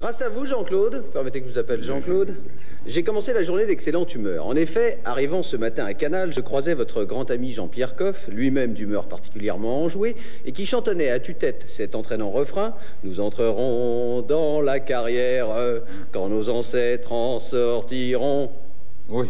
Grâce à vous, Jean-Claude, permettez que je vous appelle Jean-Claude, j'ai commencé la journée d'excellente humeur. En effet, arrivant ce matin à Canal, je croisais votre grand ami Jean-Pierre Coff, lui-même d'humeur particulièrement enjouée, et qui chantonnait à tue-tête cet entraînant refrain « Nous entrerons dans la carrière quand nos ancêtres en sortiront ». Oui.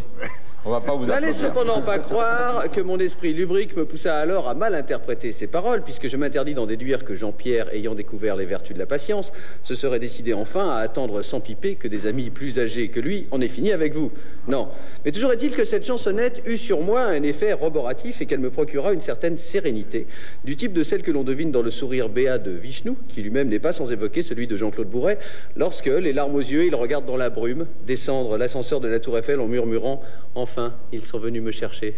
On va pas vous N'allez cependant pas croire que mon esprit lubrique me poussa alors à mal interpréter ces paroles, puisque je m'interdis d'en déduire que Jean-Pierre, ayant découvert les vertus de la patience, se serait décidé enfin à attendre sans piper que des amis plus âgés que lui en aient fini avec vous. Non. Mais toujours est-il que cette chansonnette eut sur moi un effet roboratif et qu'elle me procura une certaine sérénité, du type de celle que l'on devine dans le sourire béat de Vishnu, qui lui-même n'est pas sans évoquer celui de Jean-Claude Bourret, lorsque, les larmes aux yeux, il regarde dans la brume descendre l'ascenseur de la Tour Eiffel en murmurant « Enfin, ils sont venus me chercher ».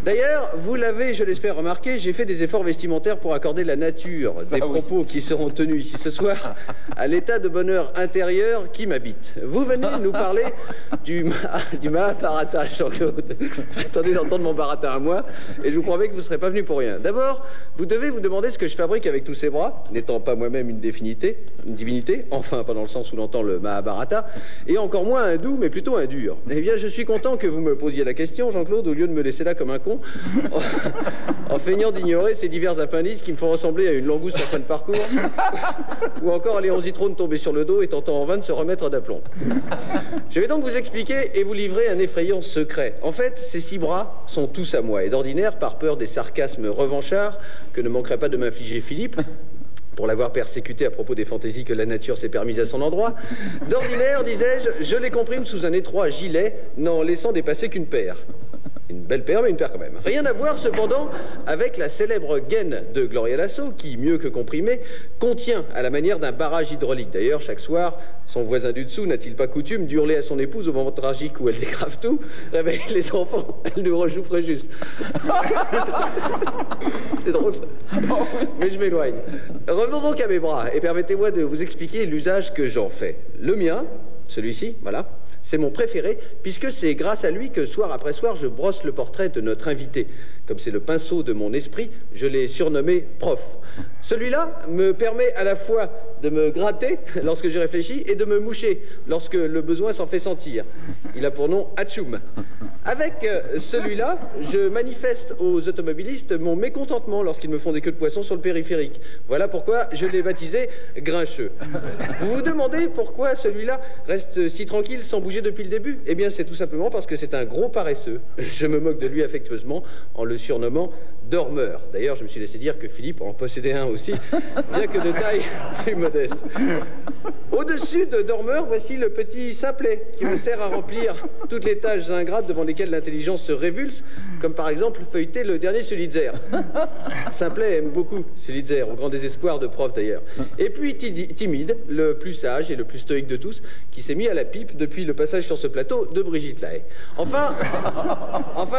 D'ailleurs, vous l'avez, je l'espère, remarqué, j'ai fait des efforts vestimentaires pour accorder la nature des propos qui seront tenus ici ce soir à l'état de bonheur intérieur qui m'habite. Vous venez nous parler du Mahabharata, Jean-Claude. Attendez d'entendre mon bharata à moi, et je vous promets que vous ne serez pas venu pour rien. D'abord, vous devez vous demander ce que je fabrique avec tous ces bras, n'étant pas moi-même une divinité, enfin pas dans le sens où l'entend le Mahabharata, et encore moins un doux, mais plutôt un dur. Eh bien, je suis content que vous me posiez la question, Jean-Claude, au lieu de me laisser là comme un con, en feignant d'ignorer ces divers appendices qui me font ressembler à une langouste en fin de parcours, ou encore à Léon Zitrone tombé sur le dos et tentant en vain de se remettre d'aplomb. Je vais donc vous expliquer et vous livrer un effrayant secret. En fait, ces 6 bras sont tous à moi, et d'ordinaire, par peur des sarcasmes revanchards que ne manquerait pas de m'infliger Philippe, pour l'avoir persécuté à propos des fantaisies que la nature s'est permises à son endroit, d'ordinaire, disais-je, je les comprime sous un étroit gilet, n'en laissant dépasser qu'une paire. Une belle paire, mais une paire quand même. Rien à voir, cependant, avec la célèbre gaine de Gloria Lasso, qui, mieux que comprimée, contient à la manière d'un barrage hydraulique. D'ailleurs, chaque soir, son voisin du dessous n'a-t-il pas coutume d'hurler à son épouse au moment tragique où elle dégrave tout, avec les enfants, elle nous rejoufferait juste. C'est drôle, ça. Mais je m'éloigne. Revenons donc à mes bras, et permettez-moi de vous expliquer l'usage que j'en fais. Le mien, celui-ci, voilà, c'est mon préféré, puisque c'est grâce à lui que, soir après soir, je brosse le portrait de notre invité. Comme c'est le pinceau de mon esprit, je l'ai surnommé Prof. Celui-là me permet à la fois de me gratter lorsque je réfléchis et de me moucher lorsque le besoin s'en fait sentir. Il a pour nom Hatchoum. Avec celui-là, je manifeste aux automobilistes mon mécontentement lorsqu'ils me font des queues de poisson sur le périphérique. Voilà pourquoi je l'ai baptisé Grincheux. Vous vous demandez pourquoi celui-là reste si tranquille sans bouger depuis le début? Eh bien, c'est tout simplement parce que c'est un gros paresseux. Je me moque de lui affectueusement en le surnommant Dormeur. D'ailleurs, je me suis laissé dire que Philippe en possédait un aussi, bien que de taille plus modeste. Au-dessus de Dormeur, voici le petit Simplet, qui me sert à remplir toutes les tâches ingrates devant lesquelles l'intelligence se révulse, comme par exemple feuilleter le dernier Sulitzer. Simplet aime beaucoup Sulitzer, au grand désespoir de Prof d'ailleurs. Et puis Timide, le plus sage et le plus stoïque de tous, qui s'est mis à la pipe depuis le passage sur ce plateau de Brigitte Lahaie. Enfin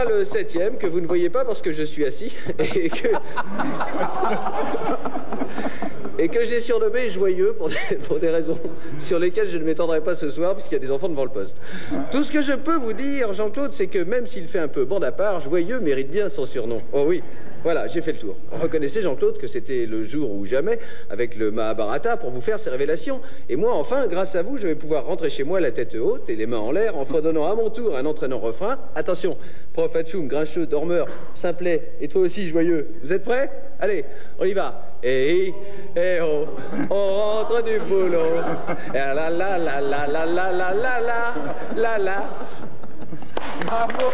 le 7e, que vous ne voyez pas parce que je suis assis, et que j'ai surnommé Joyeux pour des raisons sur lesquelles je ne m'étendrai pas ce soir, puisqu'il y a des enfants devant le poste. Tout ce que je peux vous dire, Jean-Claude, c'est que même s'il fait un peu bande à part, Joyeux mérite bien son surnom. Oh oui, voilà, j'ai fait le tour. Reconnaissez, Jean-Claude, que c'était le jour ou jamais, avec le Mahabharata, pour vous faire ces révélations. Et moi, enfin, grâce à vous, je vais pouvoir rentrer chez moi la tête haute et les mains en l'air, en fredonnant à mon tour un entraînant refrain. Attention, Prof, Hatchoum, Grincheux, Dormeur, Simplet, et toi aussi, Joyeux. Vous êtes prêts? Allez, on y va. Eh oh, on rentre du boulot. La la la la la la la la la la la. Bravo.